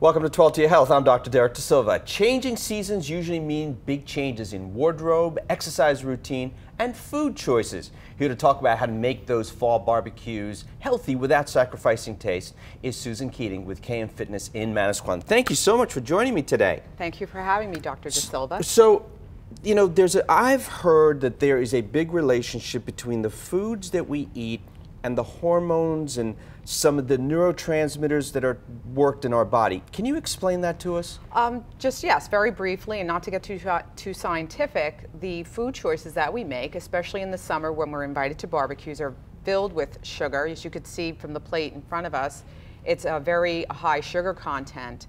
Welcome to 12 to Your Health. I'm Dr. Derrick DeSilva. Changing seasons usually mean big changes in wardrobe, exercise routine, and food choices. Here to talk about how to make those fall barbecues healthy without sacrificing taste is Susan Keating with Keenan Fitness in Manasquan. Thank you so much for joining me today. Thank you for having me, Dr. DeSilva. So, you know, I've heard that there is a big relationship between the foods that we eat and the hormones and some of the neurotransmitters that are worked in our body. Can you explain that to us? Yes, very briefly, and not to get too scientific, the food choices that we make, especially in the summer when we're invited to barbecues, are filled with sugar. As you could see from the plate in front of us, it's a very high sugar content,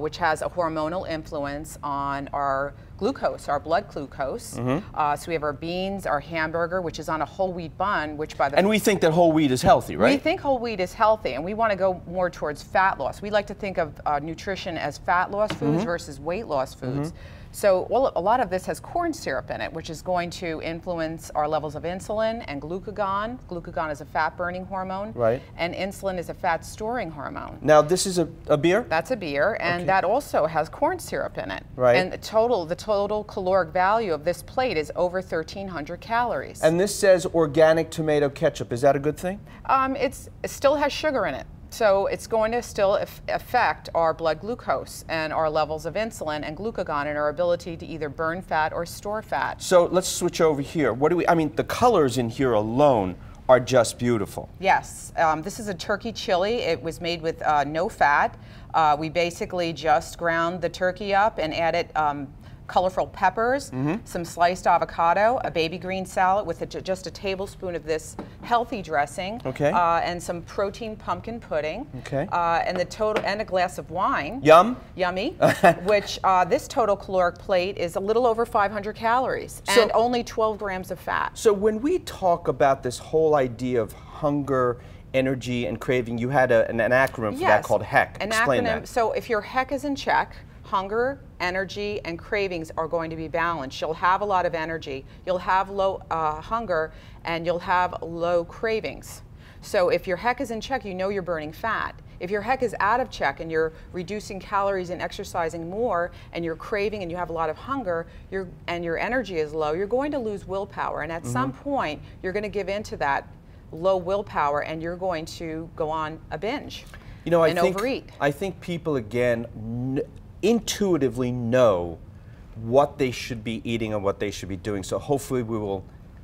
which has a hormonal influence on our glucose, our blood glucose. So we have our beans, our hamburger, which is on a whole wheat bun, And we think that whole wheat is healthy, right? We think whole wheat is healthy, and we want to go more towards fat loss. We like to think of nutrition as fat loss foods versus weight loss foods. So a lot of this has corn syrup in it, which is going to influence our levels of insulin and glucagon. Glucagon is a fat-burning hormone, right? And insulin is a fat-storing hormone. Now, this is a beer? That's a beer, and that also has corn syrup in it. Right. And the total caloric value of this plate is over 1,300 calories. And this says organic tomato ketchup. Is that a good thing? It still has sugar in it. So it's going to still affect our blood glucose and our levels of insulin and glucagon and our ability to either burn fat or store fat. So let's switch over here. I mean, the colors in here alone are just beautiful. Yes, this is a turkey chili. It was made with no fat. We basically just ground the turkey up and added colorful peppers, some sliced avocado, a baby green salad with just a tablespoon of this healthy dressing, and some protein pumpkin pudding, and a glass of wine. Yummy. Which this total caloric plate is a little over 500 calories and only 12 grams of fat. So when we talk about this whole idea of hunger, energy, and craving, you had an acronym for that called HEC. Explain that. So if your HEC is in check, hunger, energy, and cravings are going to be balanced. You'll have a lot of energy, you'll have low hunger, and you'll have low cravings. So if your HEC is in check, you know you're burning fat. If your HEC is out of check and you're reducing calories and exercising more, and you're craving and you have a lot of hunger, and your energy is low, you're going to lose willpower. And at some point, you're going to give in to that low willpower, and you're going to go on a binge and overeat. I think people, again, intuitively know what they should be eating and what they should be doing. So hopefully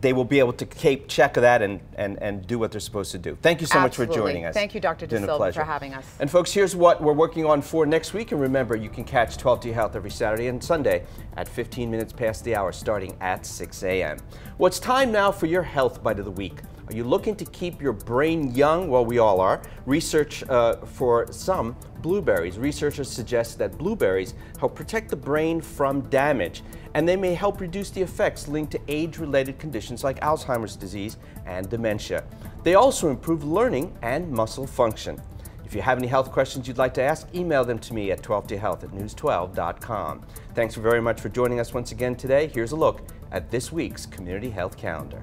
they will be able to keep check of that and do what they're supposed to do. Thank you so much for joining us. Thank you, Dr. DeSilva, for having us. And folks, here's what we're working on for next week. And remember, you can catch 12 to Your Health every Saturday and Sunday at 15 minutes past the hour, starting at 6 a.m. Well, it's time now for your Health Bite of the Week. Are you looking to keep your brain young? Well, we all are. Research for some blueberries. Researchers suggest that blueberries help protect the brain from damage, and they may help reduce the effects linked to age-related conditions like Alzheimer's disease and dementia. They also improve learning and muscle function. If you have any health questions you'd like to ask, email them to me at 12toyourhealth@news12.com. Thanks very much for joining us once again today. Here's a look at this week's Community Health Calendar.